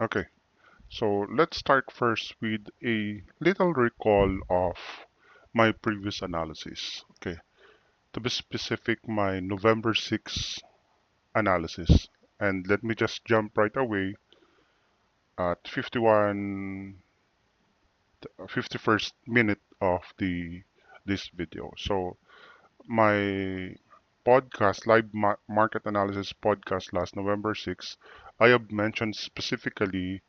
Okay, so let's start first with a little recall of my previous analysis. Okay, to be specific, my November 6 analysis. And let me just jump right away at 51st minute of the this video. So my podcast, market analysis podcast last November 6, I have mentioned specifically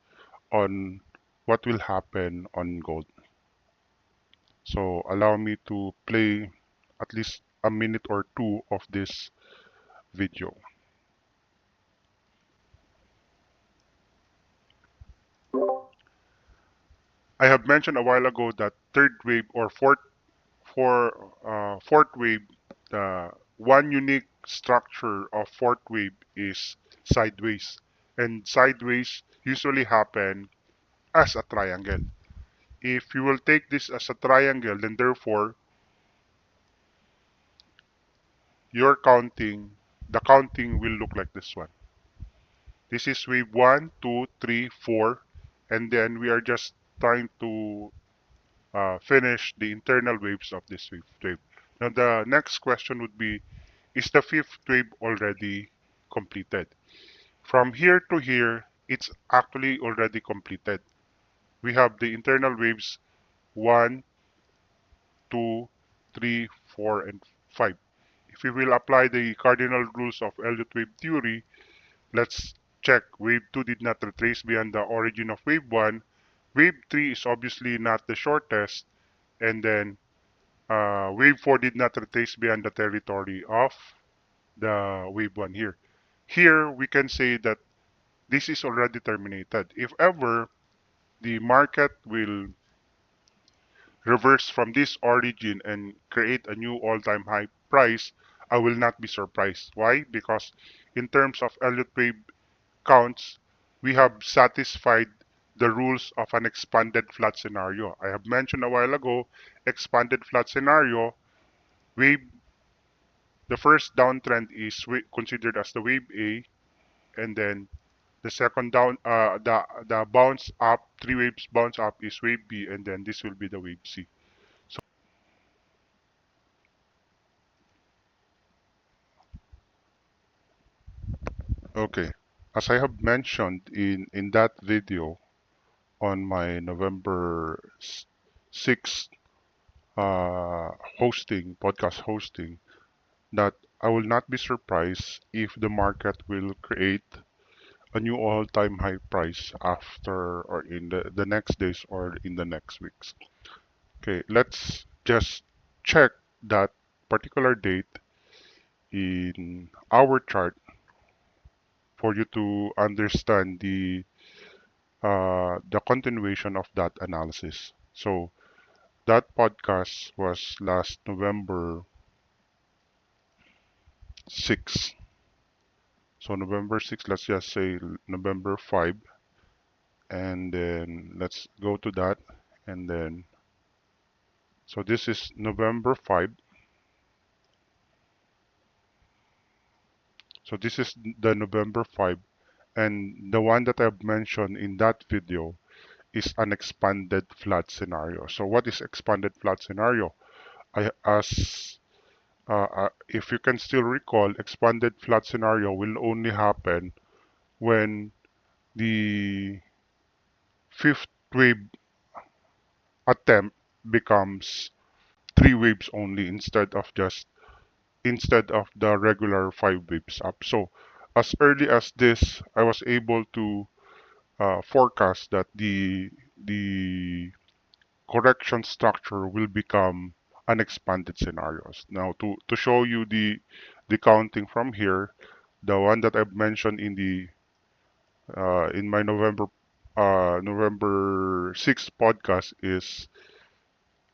on what will happen on gold. So allow me to play at least a minute or two of this video. I have mentioned a while ago that third wave or fourth wave, one unique structure of fourth wave is sideways, and sideways usually happen as a triangle. If you will take this as a triangle, then therefore the counting will look like this one. This is wave 1, 2, 3, 4, and then we are just trying to finish the internal waves of this fifth wave. Now the next question would be, is the fifth wave already completed? From here to here, it's actually already completed. We have the internal waves 1, 2, 3, 4, and 5. If we will apply the cardinal rules of Elliott wave theory, let's check. Wave 2 did not retrace beyond the origin of wave 1. Wave 3 is obviously not the shortest. And then wave 4 did not retrace beyond the territory of the wave 1 here. Here, we can say that this is already terminated. If ever the market will reverse from this origin and create a new all-time high price, I will not be surprised. Why? Because in terms of Elliott wave counts, we have satisfied the rules of an expanded flat scenario. I have mentioned a while ago, expanded flat scenario, wave, the first downtrend is considered as the wave A, and then the second the bounce up, three waves bounce up is wave B, and then this will be the wave C. So, okay, as I have mentioned in that video on my November 6th podcast hosting, that I will not be surprised if the market will create a new all-time high price after or in the next days or in the next weeks. Okay, let's just check that particular date in our chart for you to understand the continuation of that analysis. So that podcast was last November 6. So November 6, let's just say November 5, and then let's go to that, and then so this is November 5. So this is the November 5, and the one that I've mentioned in that video is an expanded flat scenario. So what is expanded flat scenario? If you can still recall, expanded flat scenario will only happen when the fifth wave attempt becomes three waves only instead of the regular five waves up. So as early as this, I was able to forecast that the correction structure will become an expanded scenarios. Now to show you the counting from here, the one that I've mentioned in my November 6th podcast is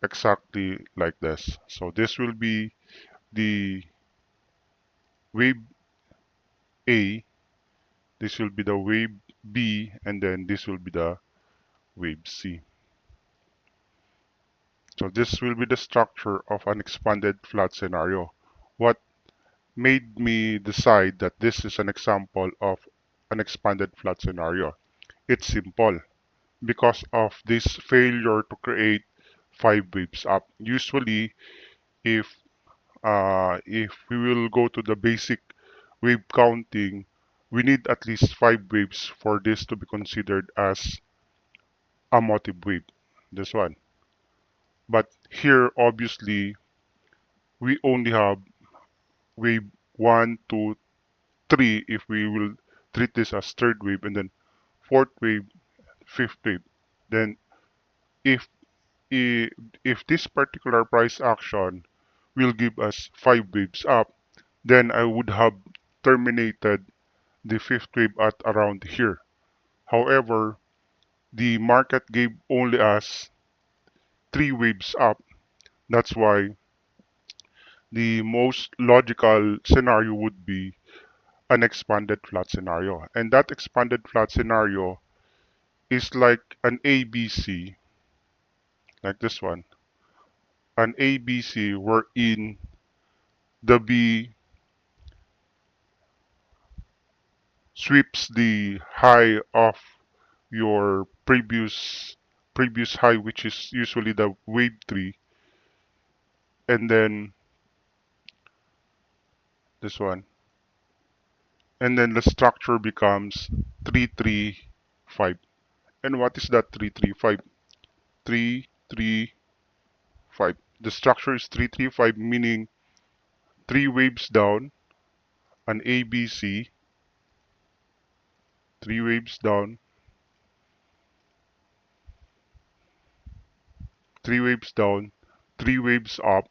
exactly like this. So this will be the wave A, this will be the wave B, and then this will be the wave C. So this will be the structure of an expanded flat scenario. What made me decide that this is an example of an expanded flat scenario? It's simple because of this failure to create 5 waves up. Usually, if if we will go to the basic wave counting, we need at least 5 waves for this to be considered as a motive wave. This one. But here, obviously, we only have wave one, two, three if we will treat this as third wave, and then fourth wave, fifth wave. Then if i- if this particular price action will give us 5 waves up, then I would have terminated the fifth wave at around here. However, the market gave only us 3 waves up. That's why the most logical scenario would be an expanded flat scenario. And that expanded flat scenario is like an ABC, like this one. An ABC wherein the B sweeps the high of your previous high, which is usually the wave 3, and then this one. And then the structure becomes 335. And what is that 335? 335. The structure is 335, meaning 3 waves down, an ABC, 3 waves down, 3 waves down, 3 waves up,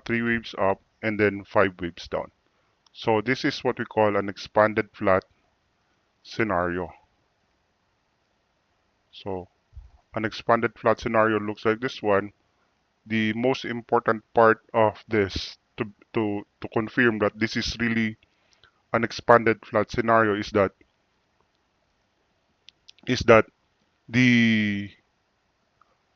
3 waves up, and then 5 waves down. So this is what we call an expanded flat scenario. So an expanded flat scenario looks like this one. The most important part of this to confirm that this is really an expanded flat scenario is that the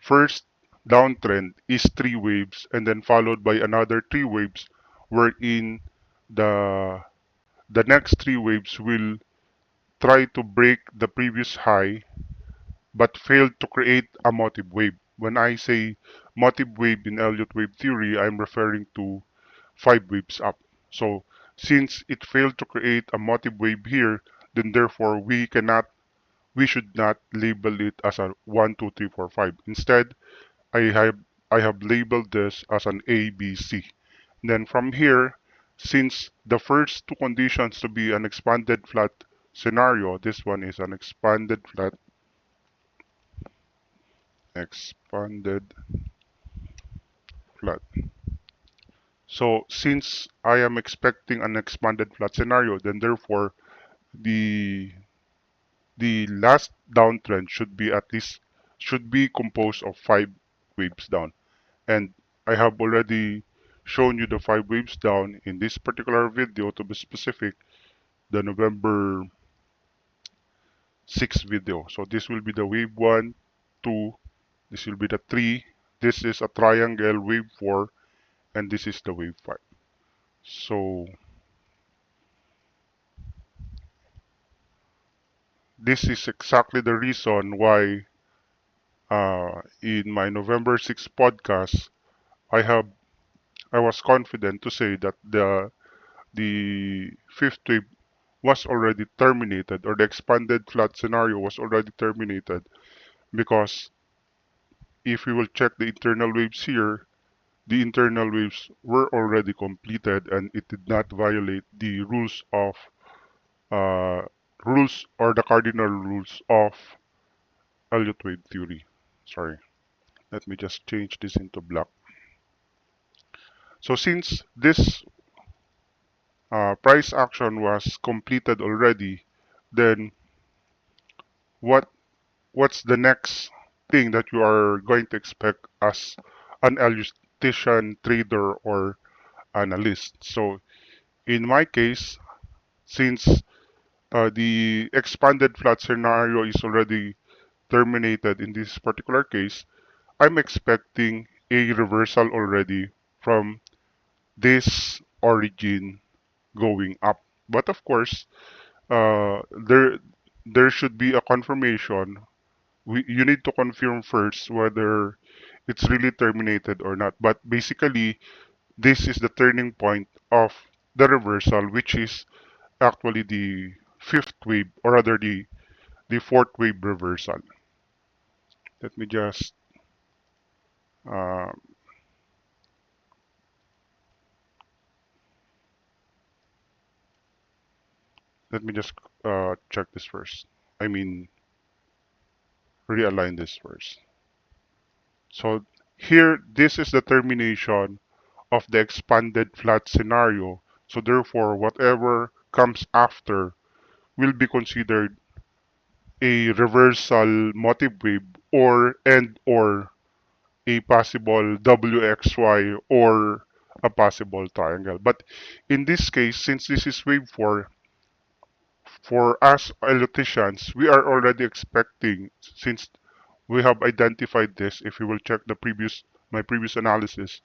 first downtrend is 3 waves and then followed by another 3 waves wherein the the next 3 waves will try to break the previous high but failed to create a motive wave. When I say motive wave in Elliott wave theory, I'm referring to 5 waves up. So since it failed to create a motive wave here, then therefore we should not label it as a 1, 2, 3, 4, 5. Instead, I have I have labeled this as an A, B, C. Then from here, since the first two conditions to be an expanded flat scenario, this one is an expanded flat. So since I am expecting an expanded flat scenario, then therefore the the last downtrend should be composed of 5 waves down. And I have already shown you the 5 waves down in this particular video, to be specific, the November 6 video. So this will be the wave 1, 2, this will be the 3, this is a triangle wave 4, and this is the wave 5. So this is exactly the reason why in my November 6 podcast, I have I was confident to say that the fifth wave was already terminated, or the expanded flat scenario was already terminated, because if we will check the internal waves here, the internal waves were already completed and it did not violate the uh, rules or the cardinal rules of Elliott wave theory. Sorry, let me just change this into black. So since this price action was completed already, then what what's the next thing that you are going to expect as an Elliotian trader or analyst? So in my case, since the expanded flat scenario is already terminated in this particular case, I'm expecting a reversal already from this origin going up. But of course, there there should be a confirmation. You need to confirm first whether it's really terminated or not. But basically, this is the turning point of the reversal, which is actually the fifth wave, or rather the fourth wave reversal. Let me just uh, let me just check this first. I mean, realign this first. So here, this is the termination of the expanded flat scenario. So therefore, whatever comes after will be considered a reversal motive wave, or a possible WXY, or a possible triangle. But in this case, since this is wave 4, for us eloticians, we are already expecting, since we have identified this, if you will check my previous analysis,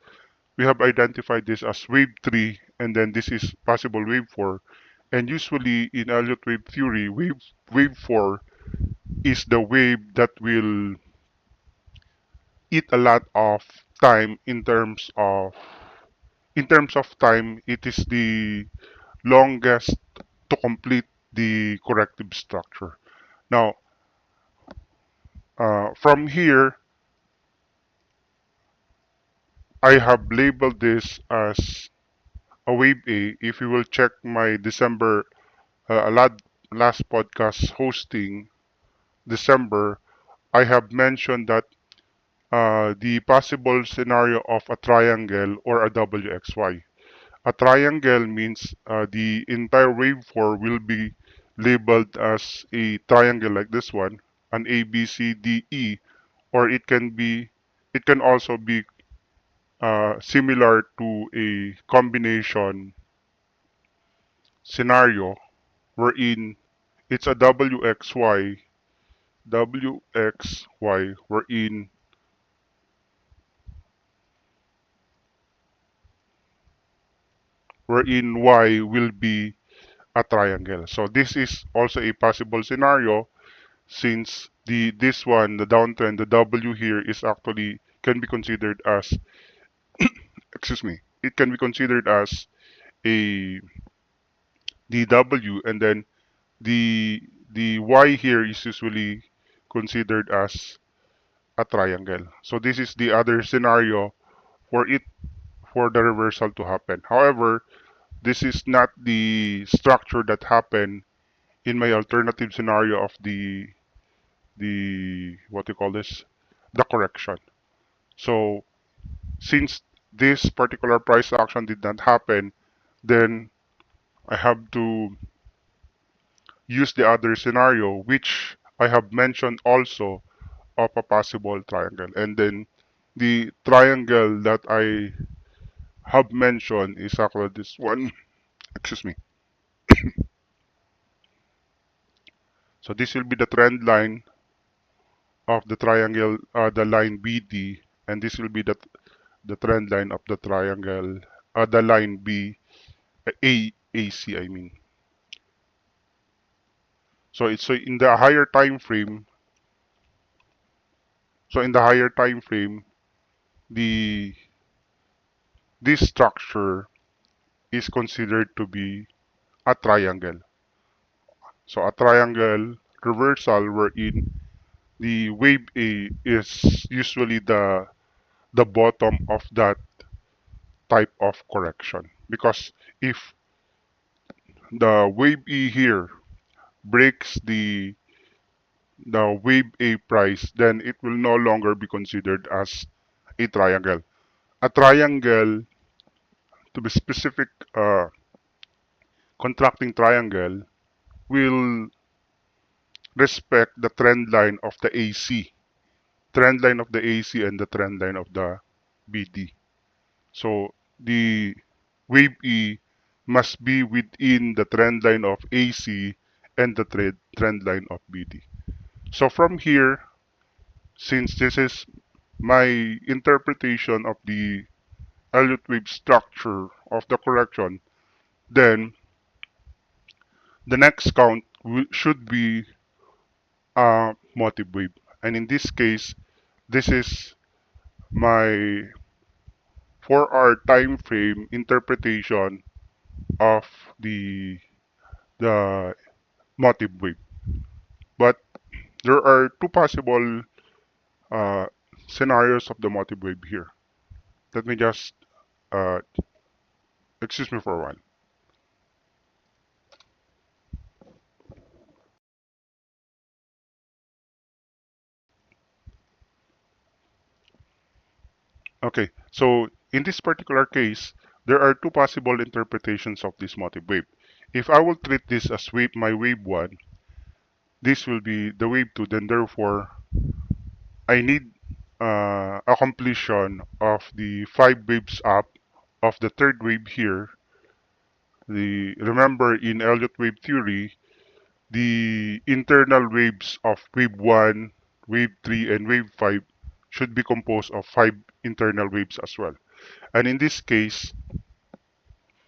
we have identified this as wave 3, and then this is possible wave 4. And usually in Elliott wave theory, wave 4 is the wave that will eat a lot of time. In terms of time, it is the longest to complete the corrective structure. Now, from here, I have labeled this as a wave A. If you will check my December last podcast hosting, December, I have mentioned that the possible scenario of a triangle or a WXY. A triangle means the entire waveform will be labeled as a triangle like this one, an A, B, C, D, E, or it can also be similar to a combination scenario wherein it's a WXY, wherein Y will be a triangle. So this is also a possible scenario, since the downtrend, the W here is actually can be considered as excuse me, it can be considered as a DW, and then the Y here is usually considered as a triangle. So this is the other scenario for it for the reversal to happen. However, this is not the structure that happened in my alternative scenario of the what you call this, the correction. So since this particular price action did not happen, then I have to use the other scenario, which I have mentioned also, of a possible triangle. And then the triangle that I have mentioned is actually this one. Excuse me. So this will be the trend line of the triangle, the line BD, and this will be the trend line of the triangle, the line B, AC, I mean. So in the higher time frame, the this structure is considered to be a triangle. So a triangle reversal wherein the wave A is usually the bottom of that type of correction. Because if the wave E here breaks the wave A price, then it will no longer be considered as a triangle. A triangle, to be specific, contracting triangle will respect the trend line of the AC, trend line of the AC and the trend line of the BD. So the wave E must be within the trend line of AC and the trend line of BD. So from here, since this is my interpretation of the Elliott wave structure of the correction, then the next count should be a motive wave. And in this case, this is my 4-hour time frame interpretation of the motive wave. But there are two possible uh, scenarios of the motive wave here. Let me just uh, excuse me for a while. Okay, so in this particular case, there are two possible interpretations of this motive wave. If I will treat this as wave, my wave 1, this will be the wave 2, then therefore I need a completion of the 5 waves up of the third wave here. Remember in Elliott wave theory, the internal waves of wave 1, wave 3, and wave 5 should be composed of 5 internal waves as well. And in this case,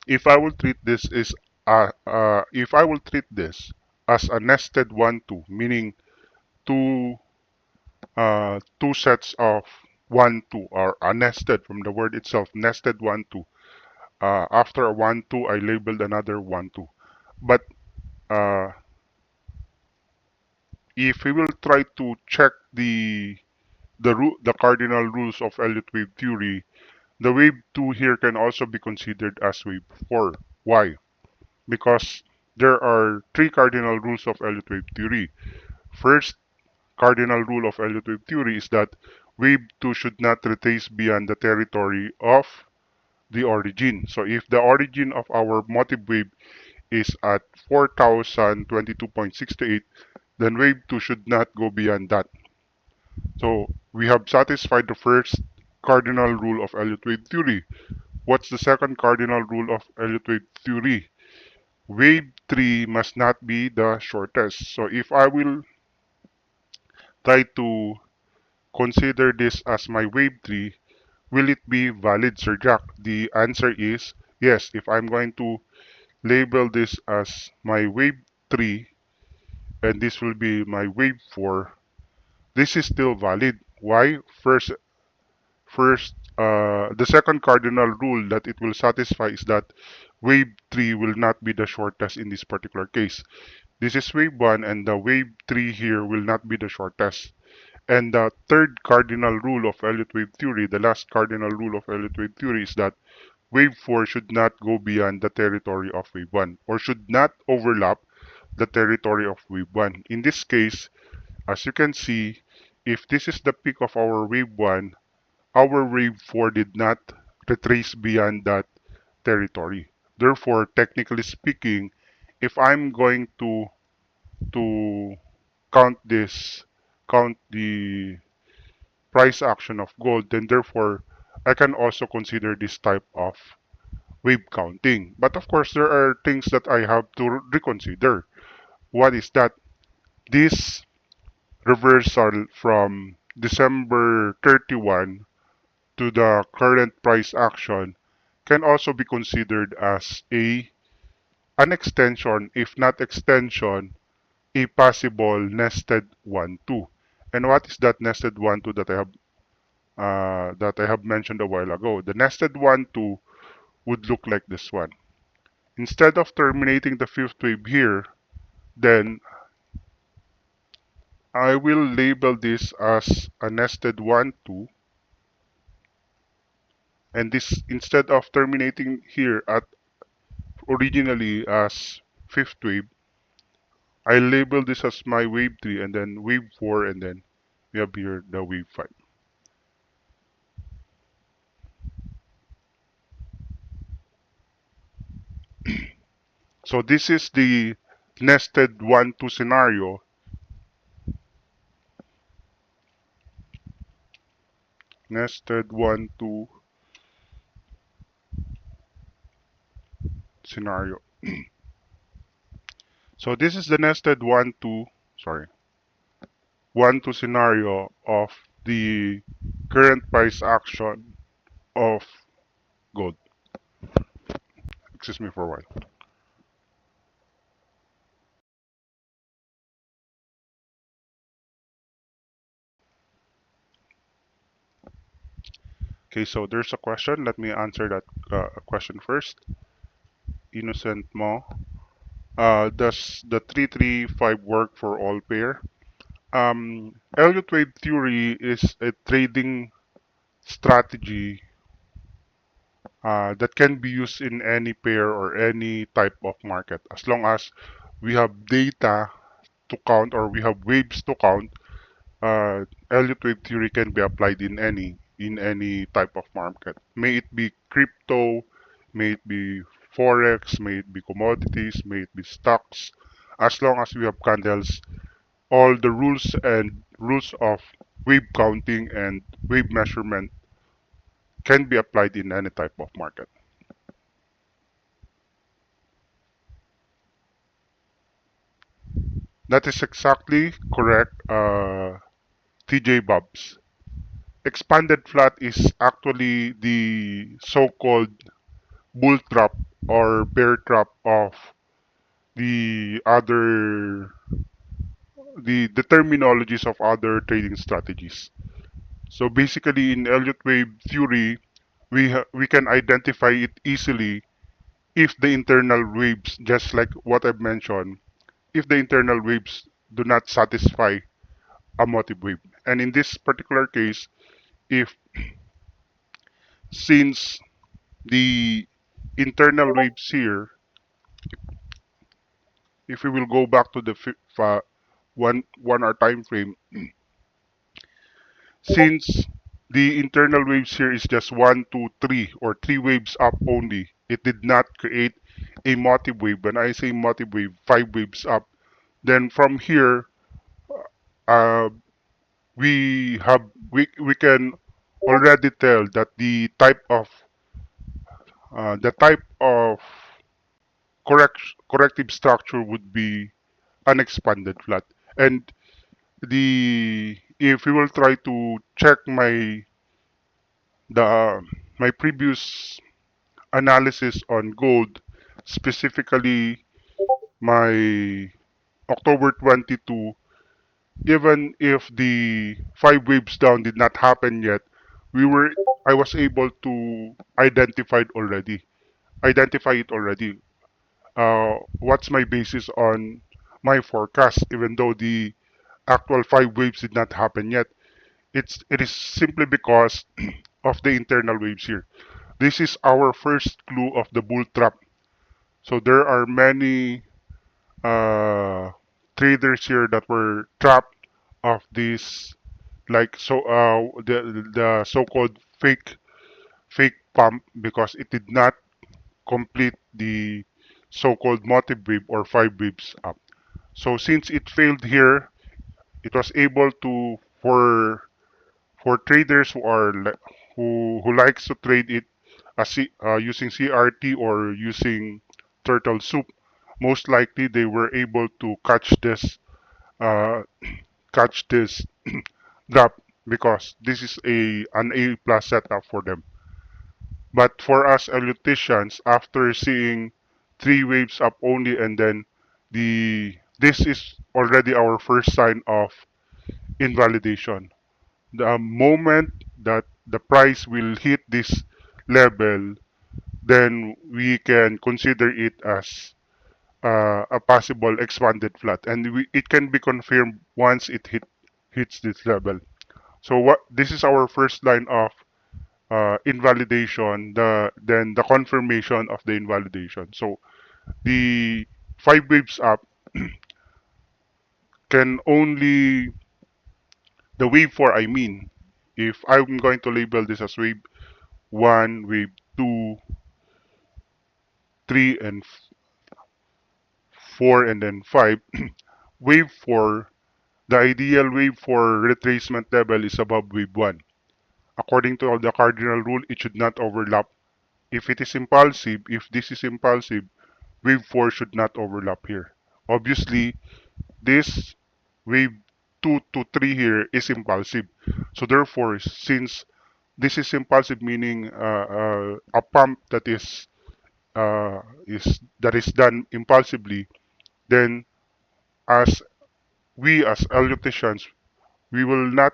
if I will treat this as a nested 1-2, meaning two two sets of 1-2, or a nested from the word itself, nested 1-2. After a 1-2, I labeled another 1-2. But uh, if we will try to check the cardinal rules of Elliott wave theory, the wave 2 here can also be considered as wave 4. Why? Because there are three cardinal rules of Elliott wave theory. First cardinal rule of Elliott wave theory is that wave 2 should not retrace beyond the territory of the origin. So if the origin of our motive wave is at 4022.68, then wave 2 should not go beyond that. So we have satisfied the first cardinal rule of Elliott wave theory. What's the second cardinal rule of Elliott wave theory? Wave 3 must not be the shortest. So if I will try to consider this as my wave 3, will it be valid, Sir Jack? The answer is yes. If I'm going to label this as my wave 3 and this will be my wave 4, this is still valid. Why? The second cardinal rule that it will satisfy is that wave 3 will not be the shortest in this particular case. This is wave 1 and the wave 3 here will not be the shortest. And the third cardinal rule of Elliott wave theory, the last cardinal rule of Elliott wave theory, is that wave 4 should not go beyond the territory of wave 1 or should not overlap the territory of wave 1. In this case, as you can see, if this is the peak of our wave 1, our wave 4 did not retrace beyond that territory. Therefore, technically speaking, if I'm going to count this, count the price action of gold, then therefore I can also consider this type of wave counting. But of course, there are things that I have to reconsider. What is that? This reversal from December 31 to the current price action can also be considered as an extension, if not extension, a possible nested 1-2. And what is that nested 1-2 that I have mentioned a while ago? The nested 1-2 would look like this one. Instead of terminating the fifth wave here, then I will label this as a nested 1-2, and this, instead of terminating here at originally as fifth wave, I label this as my wave 3 and then wave 4, and then we have here the wave 5. So this is the nested 1-2 scenario. Nested 1-2 scenario. So this is the nested 1-2, sorry, 1-2 scenario of the current price action of gold. Excuse me for a while. Okay, so there's a question. Let me answer that question first. Innocent Mo. Does the 335 work for all pair? Elliott wave theory is a trading strategy that can be used in any pair or any type of market as long as we have data to count or we have waves to count. Elliott wave theory can be applied in any type of market. May it be crypto, may it be forex, may it be commodities, may it be stocks. As long as we have candles, all the rules of wave counting and wave measurement can be applied in any type of market. That is exactly correct, TJ Bobs. Expanded flat is actually the so-called bull trap or bear trap of the other the terminologies of other trading strategies. So basically, in Elliott wave theory, we can identify it easily if the internal waves, just like what I've mentioned, if the internal waves do not satisfy a motive wave. And in this particular case, if since the internal waves here, if we will go back to the 1 hour time frame, since the internal waves here is just 1, 2, 3 or 3 waves up only, it did not create a motive wave. When I say motive wave, 5 waves up, then from here, uh, we can already tell that the type of corrective structure would be unexpanded flat. And the if we will try to check the my previous analysis on gold, specifically my October 22, even if the 5 waves down did not happen yet, we were I was able to identify it already. What's my basis on my forecast, even though the actual 5 waves did not happen yet? It is simply because of the internal waves here. This is our first clue of the bull trap. So there are many uh, traders here that were trapped of this, like the so-called fake pump because it did not complete the so-called motive wave or 5 waves up. So since it failed here, it was able to for traders who likes to trade it using CRT or using turtle soup. Most likely they were able to uh, catch this drop because this is an A plus setup for them. But for us Ellipticians, after seeing 3 waves up only and then this is already our first sign of invalidation. The moment that the price will hit this level, then we can consider it as a possible expanded flat, and it can be confirmed once it hits this level. So what this is our first line of invalidation. Then the confirmation of the invalidation. So the 5 waves up can only the wave 4. I mean, if I'm going to label this as wave 1, wave 2, 3, and 4, and then 5. Wave 4, the ideal wave for retracement level is above wave 1. According to the cardinal rule, it should not overlap. If it is impulsive, if this is impulsive, wave 4 should not overlap here. Obviously, this wave 2 to 3 here is impulsive. So therefore, since this is impulsive, meaning a pump that is done impulsively, then as we as Ellipticians, we will not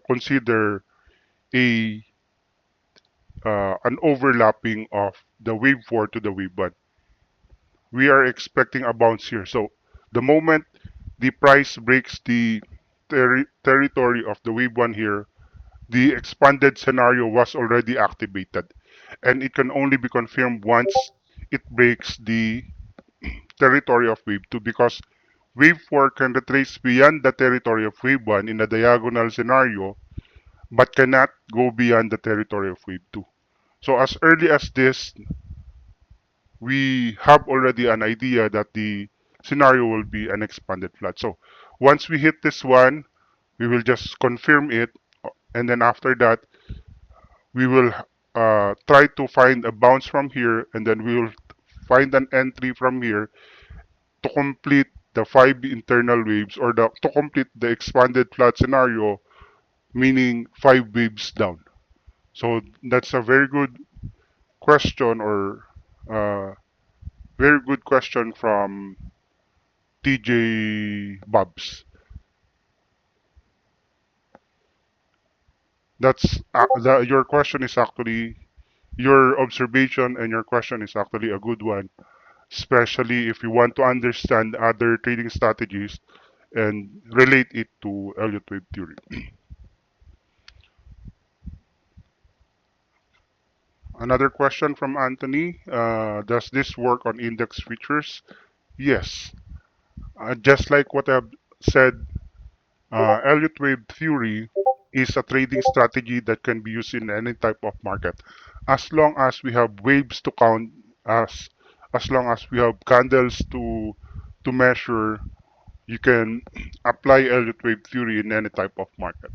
consider a an overlapping of the wave 4 to the wave 1. We are expecting a bounce here. So the moment the price breaks the territory of the wave 1 here, the expanded scenario was already activated. And it can only be confirmed once it breaks the territory of wave 2, because wave 4 can retrace beyond the territory of wave 1 in a diagonal scenario, but cannot go beyond the territory of wave 2. So as early as this, we have already an idea that the scenario will be an expanded flat. So once we hit this one, we will just confirm it, and then after that, we will try to find a bounce from here, and then we will find an entry from here to complete the 5 internal waves, or to complete the expanded flat scenario, meaning 5 waves down. So that's a very good question, or uh, very good question from TJ Bobs. Your question is actually, your observation and your question is actually a good one, especially if you want to understand other trading strategies and relate it to Elliott wave theory. Another question from Anthony: does this work on index futures? Yes. Just like what I've said, Elliott wave theory is a trading strategy that can be used in any type of market, as long as we have waves to count, as long as we have candles to measure. You can apply Elliott wave theory in any type of market.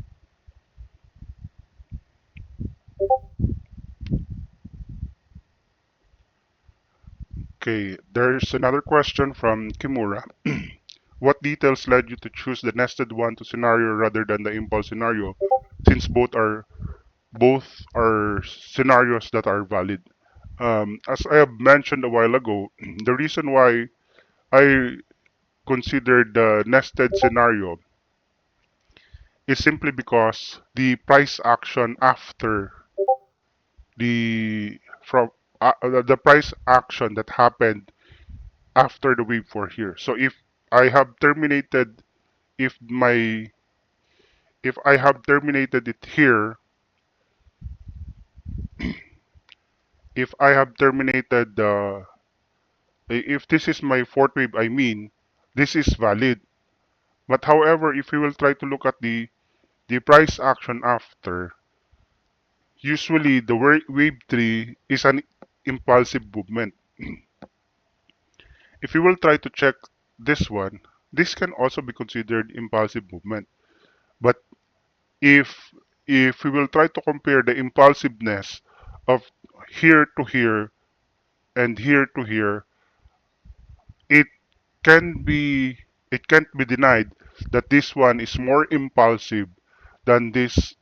Okay, there's another question from Kimura. What details led you to choose the nested 1 to scenario rather than the impulse scenario, since both are scenarios that are valid? As I have mentioned a while ago, the reason why I considered the nested scenario is simply because the price action after the price action that happened after the wave 4 here. So I have terminated if my if I have terminated it here, if I have terminated the if this is my fourth wave, I mean, this is valid. But however, if we will try to look at the price action after, usually the wave 3 is an impulsive movement. If we will try to check this one, this can also be considered impulsive movement. But if if we will try to compare the impulsiveness of here to here and here to here, it can be it can't be denied that this one is more impulsive than this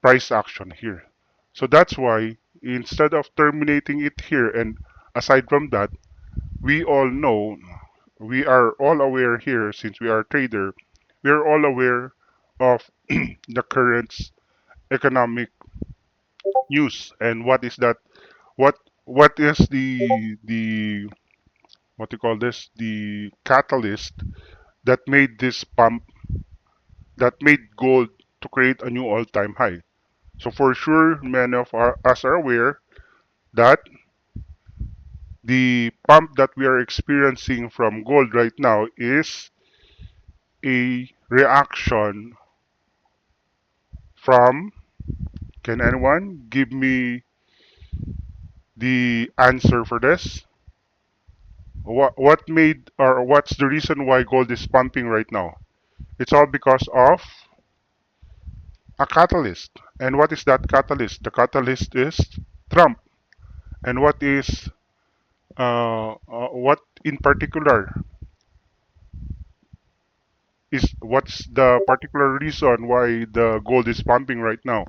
price action here. So that's why instead of terminating it here, and aside from that, we all know, we are all aware here, since we are a trader, we are all aware of the current economic news. And what is that? What is the what you call this, the catalyst that made this pump, that made gold to create a new all-time high? So for sure, many of us are aware that the pump that we are experiencing from gold right now is a reaction from, can anyone give me the answer for this? What made, or what's the reason why gold is pumping right now? It's all because of a catalyst. And what is that catalyst? The catalyst is Trump. And what in particular what's the particular reason why the gold is pumping right now?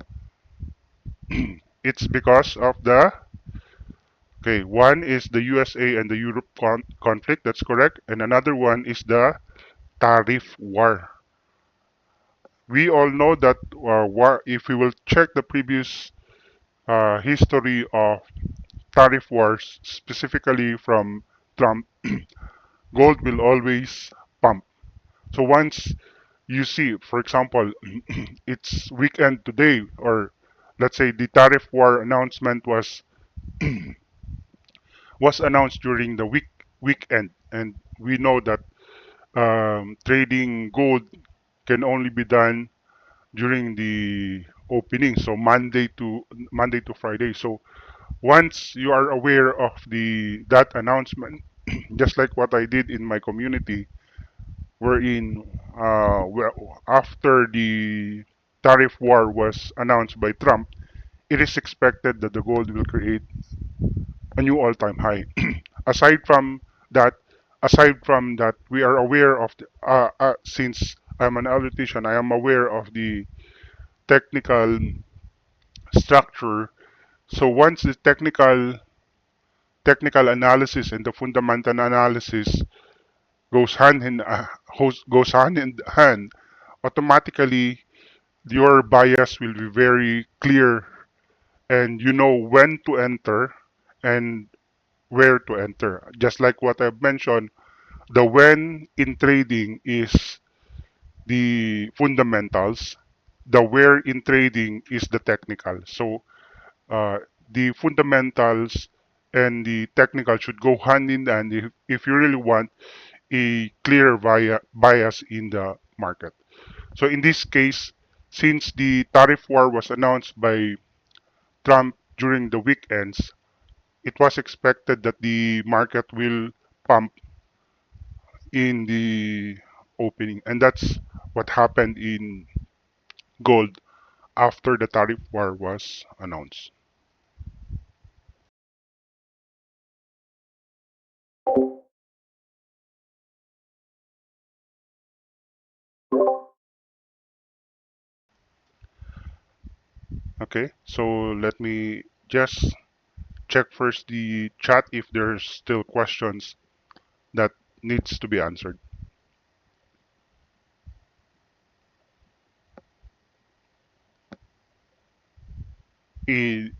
It's because of the, okay, one is the USA and the Europe conflict, that's correct, and another one is the tariff war. We all know that war, if we will check the previous history of tariff wars, specifically from Trump, gold will always pump. So once you see, for example, it's weekend today, or let's say the tariff war announcement was announced during the weekend, and we know that trading gold can only be done during the opening, so Monday to Friday. So once you are aware of the that announcement, just like what I did in my community, wherein after the tariff war was announced by Trump, it is expected that the gold will create a new all-time high. aside from that, aside from that, we are aware of since I'm an electrician, I am aware of the technical structure. So once the technical analysis and the fundamental analysis goes hand in hand, automatically your bias will be very clear, and you know when to enter and where to enter. Just like what I've mentioned, the when in trading is the fundamentals, the where in trading is the technical. So uh, the fundamentals and the technical should go hand in hand if you really want a clear bias in the market. So in this case, since the tariff war was announced by Trump during the weekends, it was expected that the market will pump in the opening, and that's what happened in gold after the tariff war was announced. Okay, so let me just check first the chat if there's still questions that needs to be answered.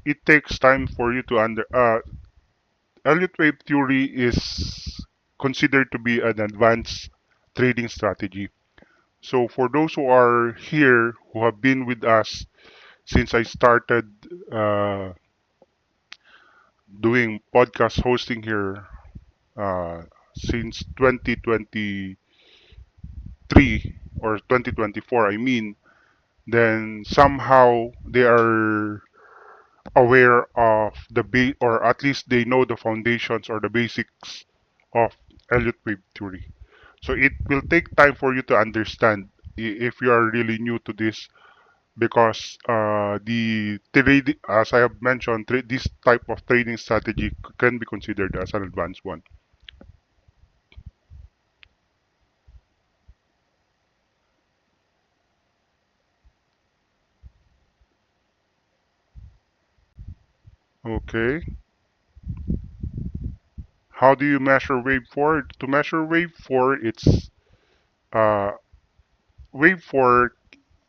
It takes time for you to Elliott wave theory is considered to be an advanced trading strategy. So for those who are here who have been with us since I started uh, doing podcast hosting here uh, since 2023 or 2024, I mean, then somehow they are aware of the or at least they know the foundations or the basics of Elliott wave theory. So it will take time for you to understand if you are really new to this, because the trade, as I have mentioned, this type of trading strategy can be considered as an advanced one. Okay. How do you measure wave 4? To measure wave 4, it's uh, wave 4,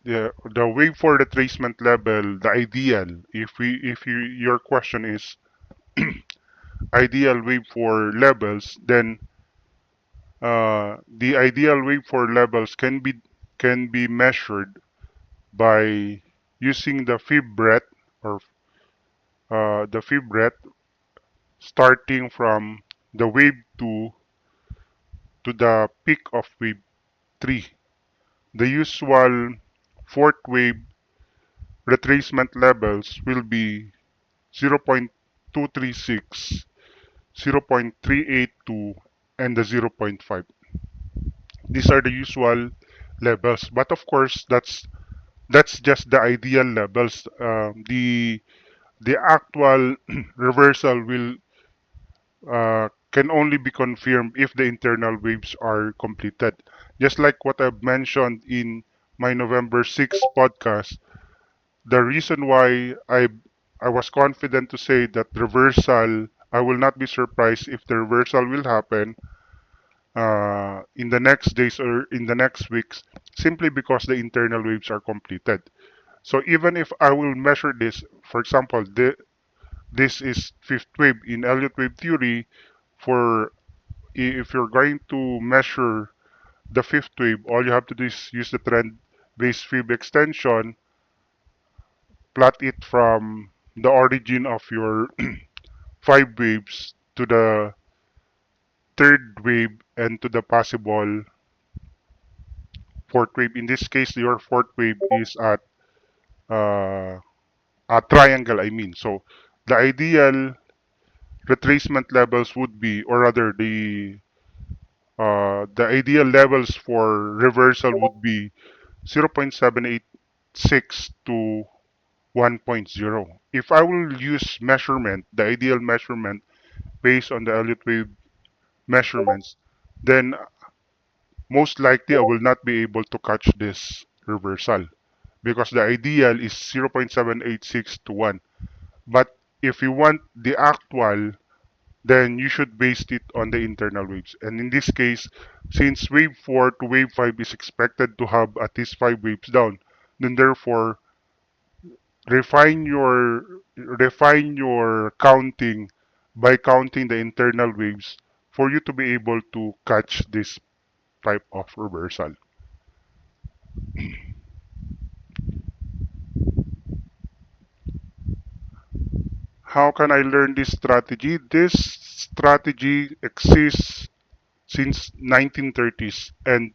the wave 4 retracement level, the ideal. If you your question is ideal wave 4 levels, then the ideal wave 4 levels can be measured by using the fib breadth, or the fib breadth starting from the wave 2 to the peak of wave 3. The usual fourth wave retracement levels will be 0.236, 0.382, and the zero point 0.5. These are the usual levels, but of course that's just the ideal levels. The actual reversal will can only be confirmed if the internal waves are completed. Just like what I've mentioned in my November 6th podcast, the reason why I was confident to say that reversal, I will not be surprised if the reversal will happen in the next days or in the next weeks, simply because the internal waves are completed. So even if I will measure this, for example, this is fifth wave in Elliott wave theory. For if you're going to measure the fifth wave, all you have to do is use the trend-based fib extension, plot it from the origin of your five waves to the third wave and to the possible fourth wave. In this case, your fourth wave is at uh, a triangle, I mean. So the ideal retracement levels would be, or rather, the ideal levels for reversal would be 0.786 to 1.0. If I will use measurement, the ideal measurement based on the Elliott wave measurements, then most likely I will not be able to catch this reversal because the ideal is 0.786 to 1. But if you want the actual, then you should base it on the internal waves. And in this case, since wave 4 to wave 5 is expected to have at least 5 waves down, then therefore refine your counting by counting the internal waves for you to be able to catch this type of reversal. How can I learn this strategy? This strategy exists since 1930s, and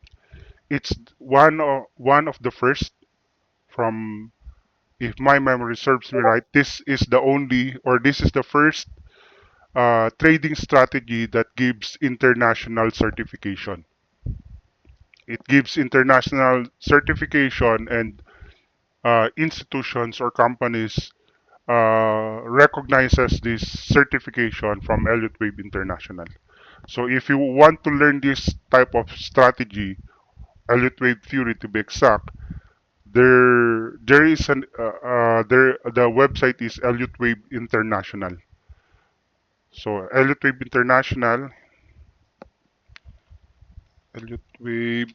it's one of the first from, if my memory serves me right, this is the only, or this is the first trading strategy that gives international certification. It gives international certification, and institutions or companies recognizes this certification from Elliott Wave International. So if you want to learn this type of strategy, Elliott Wave theory to be exact, there is an there the website is Elliott Wave International. So Elliott Wave International, Elliott Wave,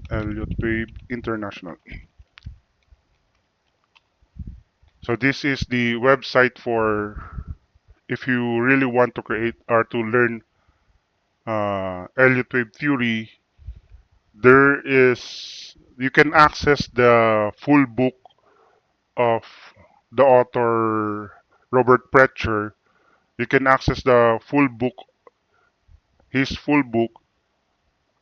Elliott Wave International. So this is the website for if you really want to create or to learn Elliott Wave theory. There is you can access the full book of the author Robert Prechter. You can access the full book, his full book,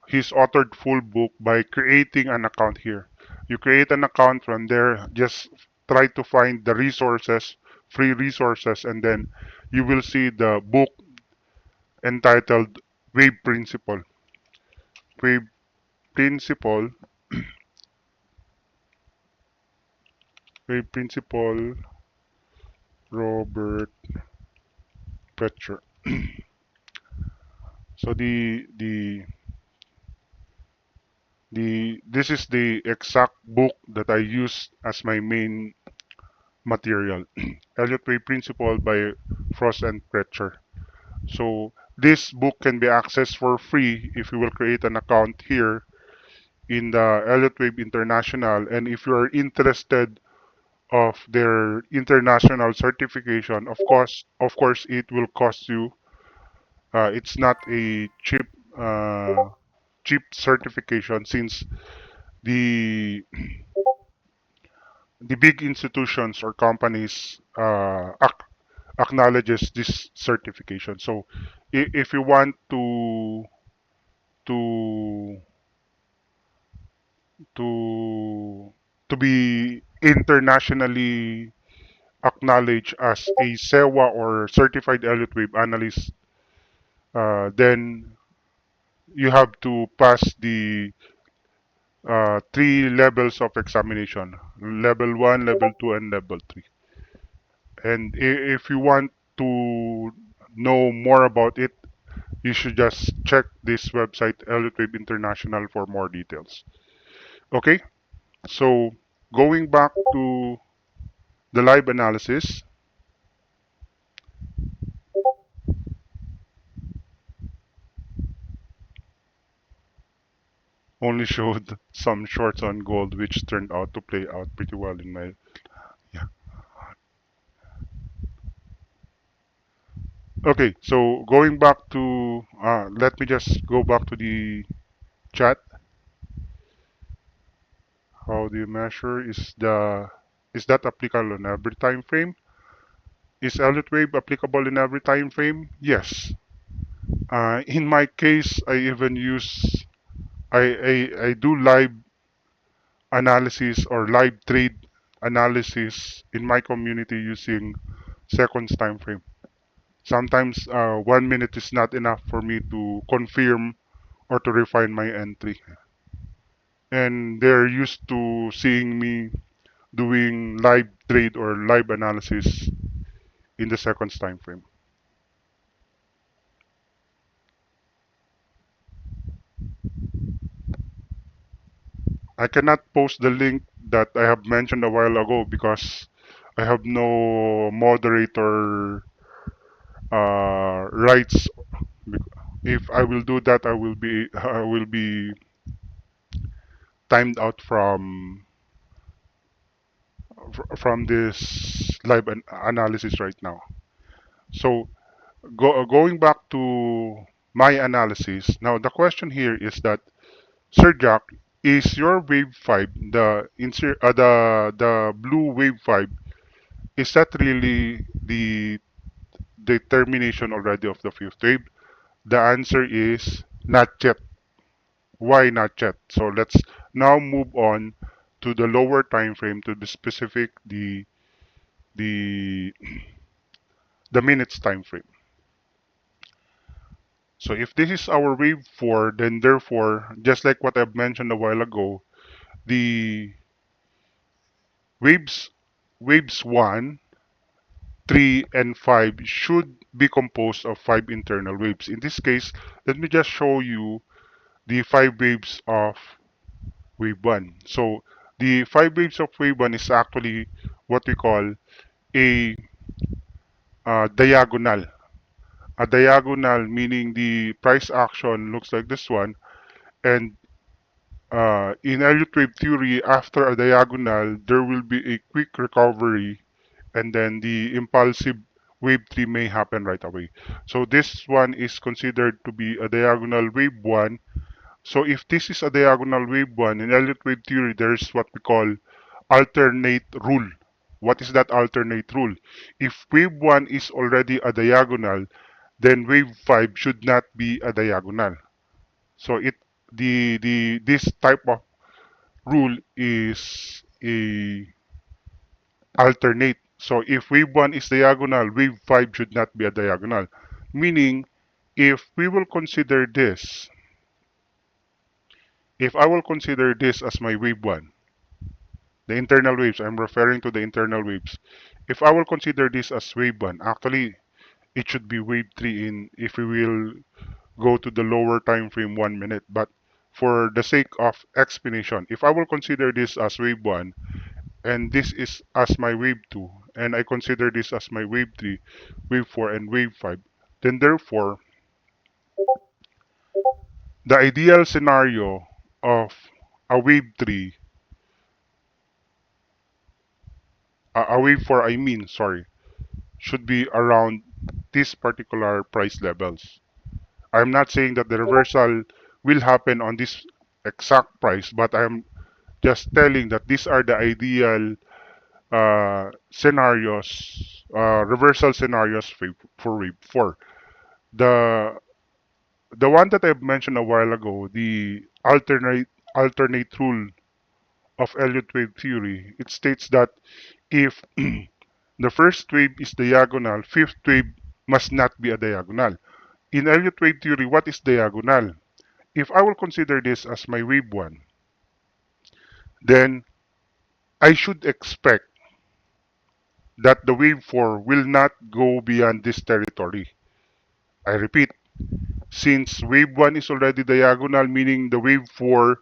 his authored full book by creating an account here. You create an account from there, just try to find the resources, free resources, and then you will see the book entitled Wave Principle. Wave Principle, Wave Principle, Robert Prechter. So this is the exact book that I use as my main material. Elliott Wave Principle by Frost and Prechter. So this book can be accessed for free if you will create an account here in the Elliott Wave International. And if you are interested of their international certification, of course, it will cost you. It's not a uh, cheap certification since the the big institutions or companies acknowledges this certification. So if you want to to to be internationally acknowledged as a SEWA or certified Elliott Wave analyst, then you have to pass the three levels of examination: level 1, level 2, and level 3. And if you want to know more about it, you should just check this website, Elliott Wave International, for more details. Okay, so going back to the live analysis, only showed some shorts on gold, which turned out to play out pretty well in my, yeah. Okay, so going back to, let me just go back to the chat. How do you measure? Is that applicable on every time frame? Is Elliott wave applicable in every time frame? Yes. In my case, I even use I do live analysis or live trade analysis in my community using seconds time frame. Sometimes 1 minute is not enough for me to confirm or to refine my entry. And they're used to seeing me doing live trade or live analysis in the seconds time frame. I cannot post the link that I have mentioned a while ago because I have no moderator rights. If I will do that, I will be timed out from this live analysis right now. So going back to my analysis, now the question here is that, Sir Jack, is your wave 5 the blue wave 5, is that really the determination already of the fifth wave? The answer is not yet. Why not yet? So let's now move on to the lower time frame, to the specific the the minutes time frame. So if this is our wave 4, then therefore, just like what I've mentioned a while ago, the waves waves 1, 3, and 5 should be composed of 5 internal waves. In this case, let me just show you the 5 waves of wave 1. So the 5 waves of wave 1 is actually what we call a diagonal. A diagonal meaning the price action looks like this one, and in Elliott wave theory, after a diagonal, there will be a quick recovery, and then the impulsive wave 3 may happen right away. So this one is considered to be a diagonal wave 1. So if this is a diagonal wave 1, in Elliott wave theory, there's what we call alternate rule. What is that alternate rule? If wave 1 is already a diagonal, then wave 5 should not be a diagonal. So the this type of rule is a alternate. So if wave 1 is diagonal, wave 5 should not be a diagonal. Meaning, if we will consider this, if I will consider this as my wave 1, the internal waves, I'm referring to the internal waves. If I will consider this as wave 1, actually it should be wave 3 in if we will go to the lower time frame 1 minute. But for the sake of explanation, if I will consider this as wave 1 and this is as my wave 2 and I consider this as my wave 3, wave 4, and wave 5, then therefore the ideal scenario of a wave 3, a wave 4 I mean, sorry, should be around these particular price levels. I'm not saying that the reversal will happen on this exact price, but I'm just telling that these are the ideal scenarios, reversal scenarios for wave 4. The the one that I've mentioned a while ago, the alternate rule of Elliott wave theory, it states that if the first wave is diagonal, fifth wave must not be a diagonal. In Elliott wave theory, what is diagonal? If I will consider this as my wave 1, then I should expect that the wave 4 will not go beyond this territory. I repeat, since wave 1 is already diagonal, meaning the wave 4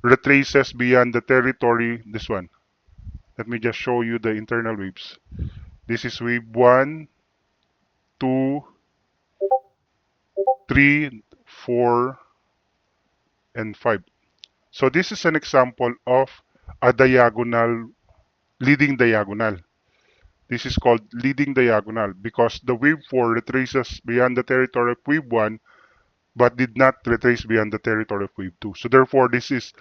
retraces beyond the territory, this one. Let me just show you the internal waves. This is wave 1, 2, 3, 4, and 5. So this is an example of a diagonal, leading diagonal. This is called leading diagonal because the wave 4 retraces beyond the territory of wave 1 but did not retrace beyond the territory of wave 2. So therefore, this is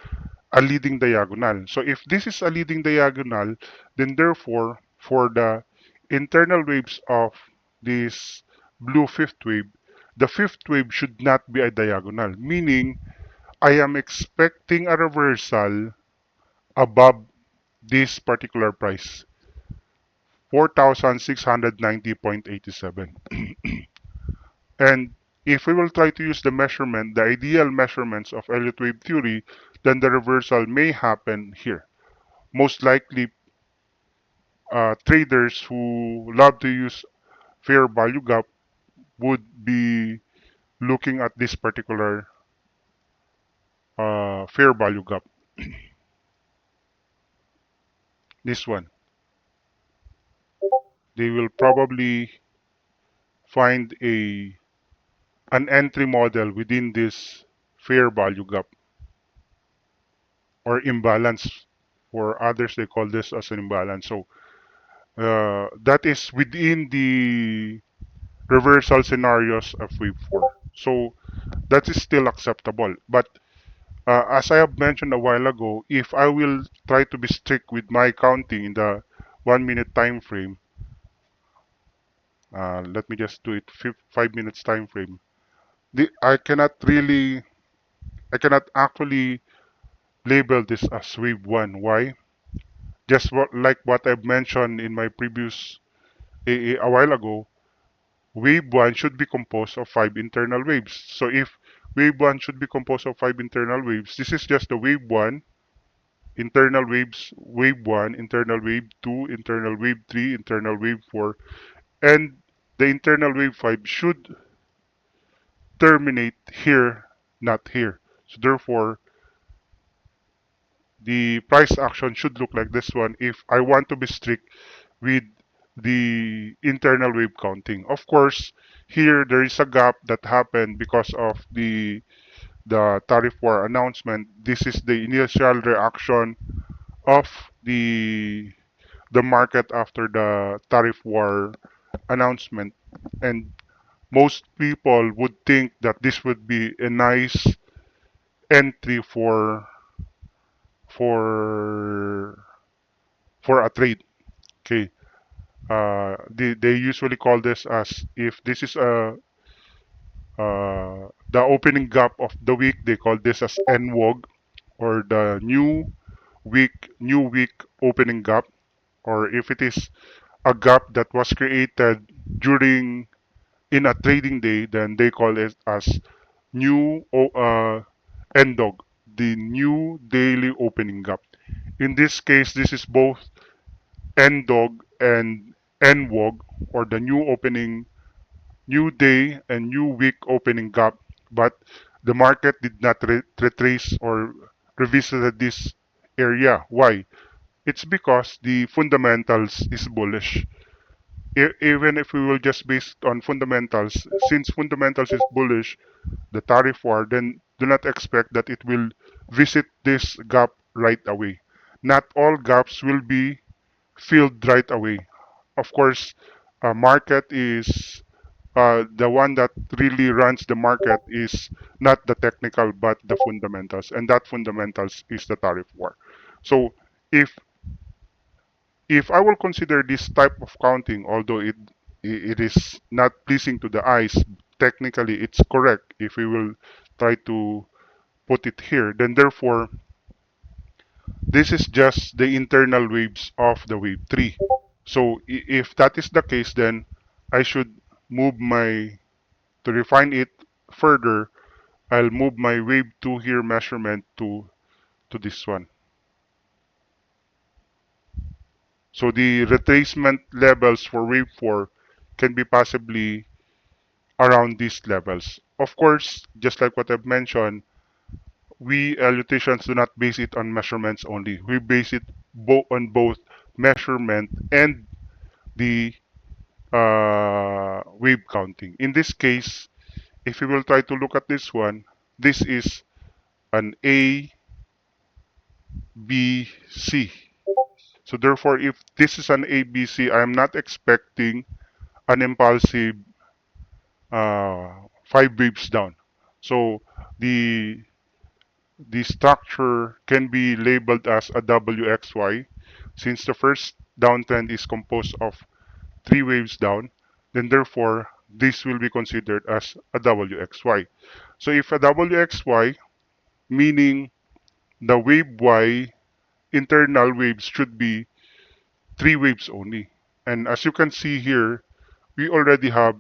a leading diagonal. So if this is a leading diagonal, then therefore, for the internal waves of this blue fifth wave, the fifth wave should not be a diagonal, meaning I am expecting a reversal above this particular price, 4,690.87. And if we will try to use the measurement, the ideal measurements of Elliott wave theory, then the reversal may happen here. Most likely, traders who love to use fair value gap would be looking at this particular fair value gap. This one. They will probably find an entry model within this fair value gap or imbalance. For others, they call this as an imbalance. So that is within the reversal scenarios of wave 4. So that is still acceptable. But as I have mentioned a while ago, if I will try to be strict with my counting in the 1 minute time frame, let me just do it 5 minutes time frame. I cannot really, I cannot actually label this as wave 1. Why? Just like what I've mentioned in my previous a while ago, wave 1 should be composed of 5 internal waves. So if wave 1 should be composed of 5 internal waves, this is just the wave 1, internal waves, wave 1, internal wave 2, internal wave 3, internal wave 4, and the internal wave 5 should terminate here, not here. So therefore, the price action should look like this one if I want to be strict with the internal wave counting. Of course, here there is a gap that happened because of the tariff war announcement. This is the initial reaction of the market after the tariff war announcement, and most people would think that this would be a nice entry for for a trade. Okay. They usually call this as, if this is the opening gap of the week, they call this as NWOG, or the new week opening gap, or if it is a gap that was created during in a trading day, then they call it as new NDOG, the new daily opening gap. In this case, this is both NDOG and NWOG, or the new day and new week opening gap, but the market did not retrace or revisited this area. Why? It's because the fundamentals is bullish. Even if we will just base it on fundamentals, since fundamentals is bullish, the tariff war, then do not expect that it will visit this gap right away. Not all gaps will be filled right away. Of course, market is the one that really runs the market is not the technical but the fundamentals, and that fundamentals is the tariff war. So if if I will consider this type of counting, although it is not pleasing to the eyes, technically it's correct if we will try to put it here, then therefore this is just the internal waves of the wave 3. So if that is the case, then I should move my, to refine it further, I'll move my wave 2 here measurement to this one. So the retracement levels for wave 4 can be possibly around these levels. Of course, just like what I've mentioned, we Elutians do not base it on measurements only. We base it on both measurement and the wave counting. In this case, if we will try to look at this one, this is an A ABC. So therefore, if this is an ABC, I'm not expecting an impulsive uh, 5 waves down. So the the structure can be labeled as a WXY since the first downtrend is composed of 3 waves down, then therefore this will be considered as a WXY. So if a WXY, meaning the wave Y internal waves should be 3 waves only. And as you can see here, we already have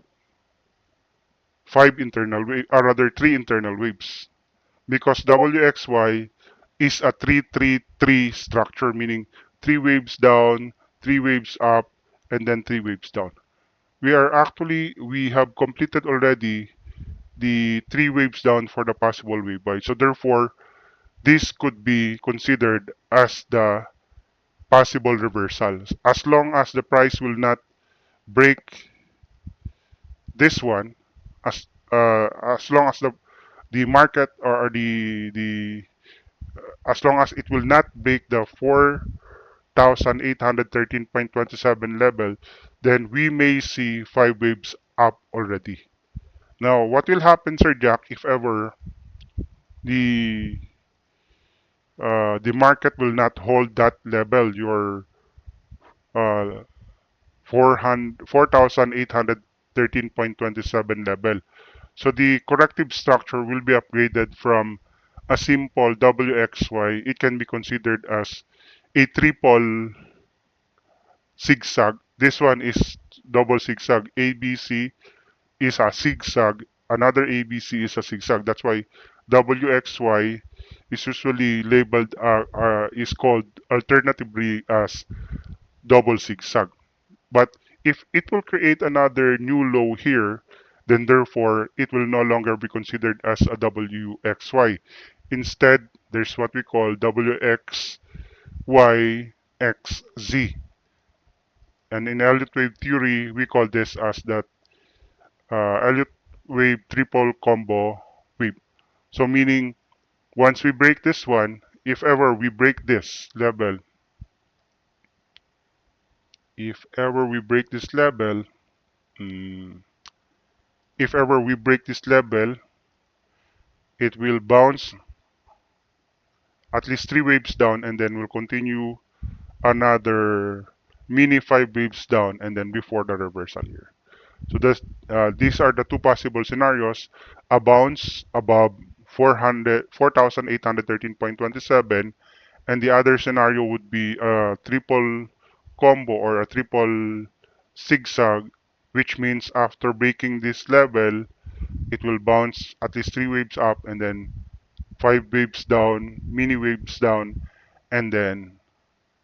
five internal wave, or rather three internal waves, because WXY is a 3-3-3 structure, meaning 3 waves down, 3 waves up, and then 3 waves down. We have completed already the 3 waves down for the possible wave Y. So therefore, this could be considered as the possible reversals. As long as the price will not break this one, as long as the market or the as long as it will not break the 4,813.27 level, then we may see 5 waves up already. Now, what will happen, Sir Jack, if ever the the market will not hold that level, your uh, 4,813.27 level? So the corrective structure will be upgraded from a simple WXY. It can be considered as a triple zigzag. This one is double zigzag. ABC is a zigzag. Another ABC is a zigzag. That's why WXY is usually labeled is called alternatively as double zigzag. But if it will create another new low here, then therefore it will no longer be considered as a WXY. Instead, there's what we call WXYXZ. And in Elliott wave theory, we call this as the Elliott wave triple combo wave. So meaning once we break this one, if ever we break this level, if ever we break this level, mm, if ever we break this level, it will bounce at least 3 waves down and then will continue another mini 5 waves down and then before the reversal here. So these are the two possible scenarios: a bounce above 4,813.27, and the other scenario would be a triple combo or a triple zigzag, which means after breaking this level, it will bounce at least 3 waves up and then 5 waves down, mini waves down, and then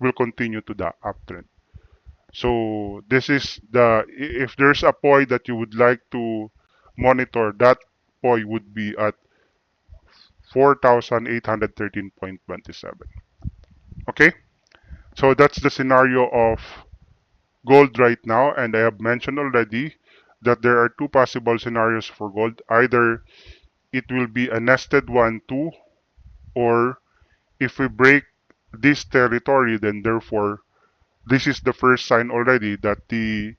will continue to the uptrend. So this is if there's a POI that you would like to monitor, that POI would be at 4,813.27. Okay, so that's the scenario of gold right now, and I have mentioned already that there are two possible scenarios for gold. Either it will be a nested 1-2, or if we break this territory, then therefore this is the first sign already that the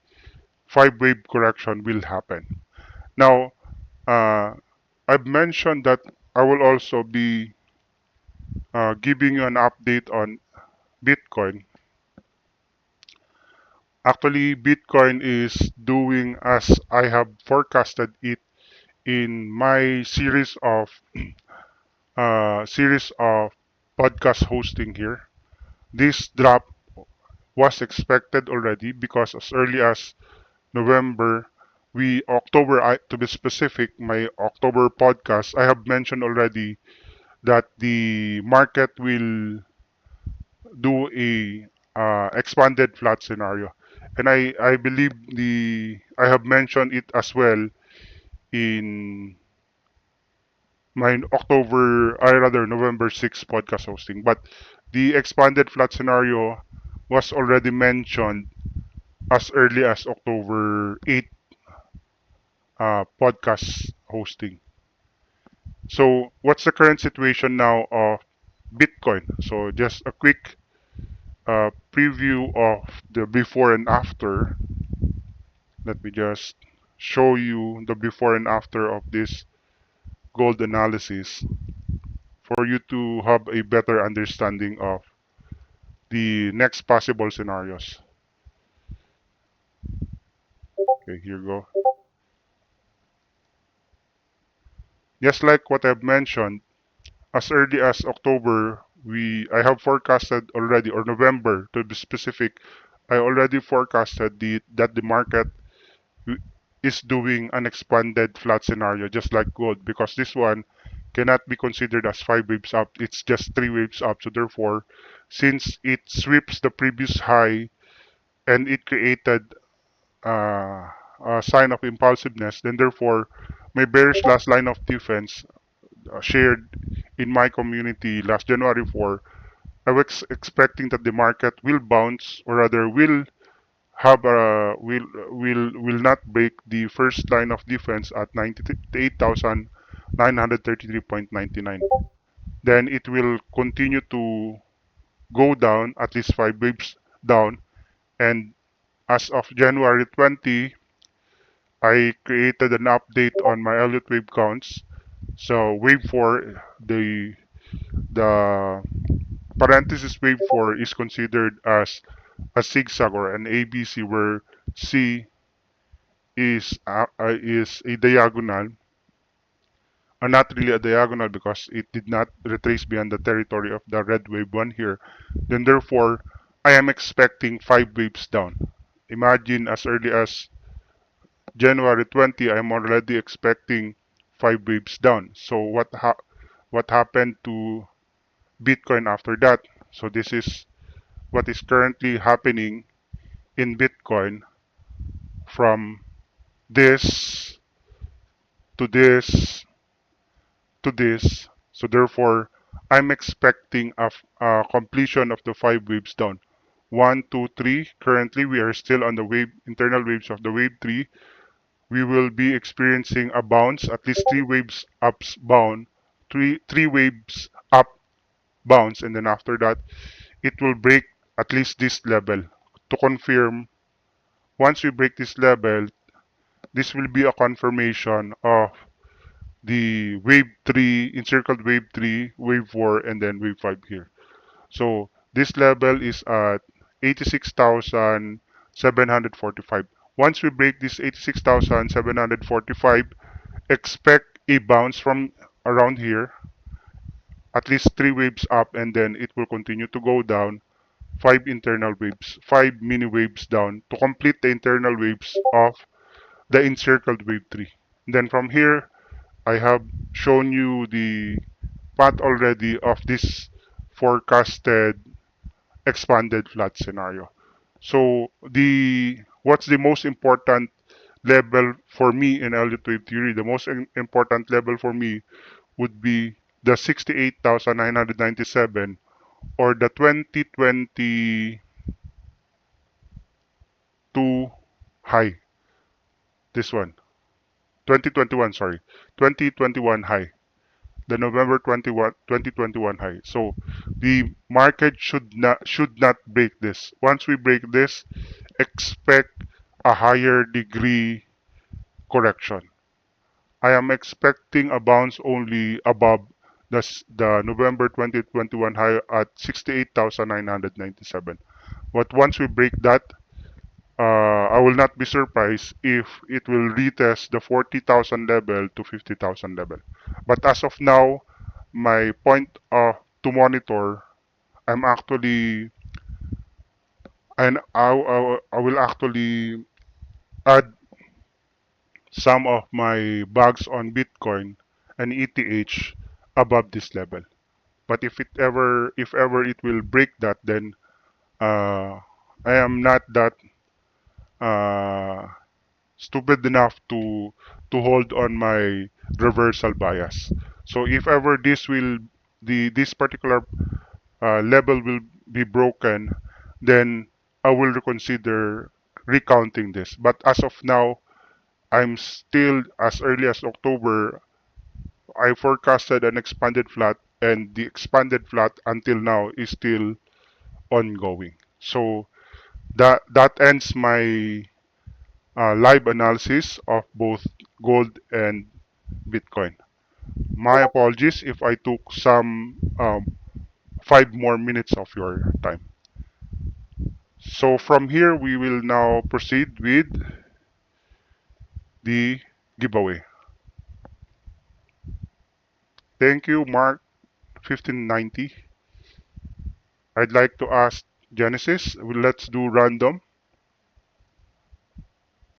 5 wave correction will happen. Now, I've mentioned that I will also be giving you an update on Bitcoin. Actually, Bitcoin is doing as I have forecasted it in my series of podcast hosting here. This drop was expected already because as early as November, to be specific, my October podcast, I have mentioned already that the market will do a expanded flat scenario. And I believe I have mentioned it as well in my November 6th podcast hosting. But the expanded flat scenario was already mentioned as early as October 8th podcast hosting. So what's the current situation now of Bitcoin. So just a quick preview of the before and after. Let me just show you the before and after of this gold analysis for you to have a better understanding of the next possible scenarios. Okay, here you go. Just like what I've mentioned, as early as October, I have forecasted already, or November to be specific, I already forecasted that the market is doing an expanded flat scenario, just like gold, because this one cannot be considered as 5 waves up. It's just 3 waves up. So therefore, since it sweeps the previous high and it created a sign of impulsiveness, then therefore, my bearish last line of defense shared in my community last January 4, I was expecting that the market will bounce, or rather will have a will not break the first line of defense at 98,933.99. Then it will continue to go down at least 5 waves down. And as of January 20, I created an update on my Elliott wave counts. So wave 4, the parenthesis wave 4 is considered as a zigzag or an ABC, where C is a diagonal, or not really a diagonal because it did not retrace beyond the territory of the red wave 1 here. Then therefore, I am expecting 5 waves down. Imagine as early as January 20, I am already expecting 5 waves down. So what happened to Bitcoin after that? So this is what is currently happening in Bitcoin from this to this to this. So therefore, I'm expecting a completion of the 5 waves down. One, two, three. Currently, we are still on the internal waves of the wave 3. We will be experiencing a bounce, at least 3 waves up bound, three waves up bounce, and then after that, it will break at least this level. To confirm, once we break this level, this will be a confirmation of the wave 3, encircled wave 3, wave 4, and then wave 5 here. So this level is at 86,745. Once we break this 86,745, expect a bounce from around here, at least 3 waves up, and then it will continue to go down. 5 internal waves, 5 mini waves down to complete the internal waves of the encircled wave 3. Then from here, I have shown you the path already of this forecasted expanded flat scenario. So what's the most important level for me in Elliott wave theory? The most important level for me would be the 68,997, or the 2022 high. This one. 2021, sorry. 2021 high. The November 21, 2021 high. So the market should not break this. Once we break this, expect a higher degree correction. I am expecting a bounce only above the November 2021 high at 68,997. But once we break that, I will not be surprised if it will retest the 40,000 level to 50,000 level. But as of now, my point to monitor, I'm actually, and I will actually add some of my bags on Bitcoin and ETH above this level. But if ever it will break that, then I am not that uh, stupid enough to hold on my reversal bias. So if ever this particular level will be broken, then I will reconsider recounting this. But as of now, I'm still, as early as October, I forecasted an expanded flat, and the expanded flat until now is still ongoing. So that ends my live analysis of both gold and Bitcoin. My apologies if I took some 5 more minutes of your time. So from here, we will now proceed with the giveaway. Thank you, Mark 1590. I'd like to ask Genesis. Let's do random.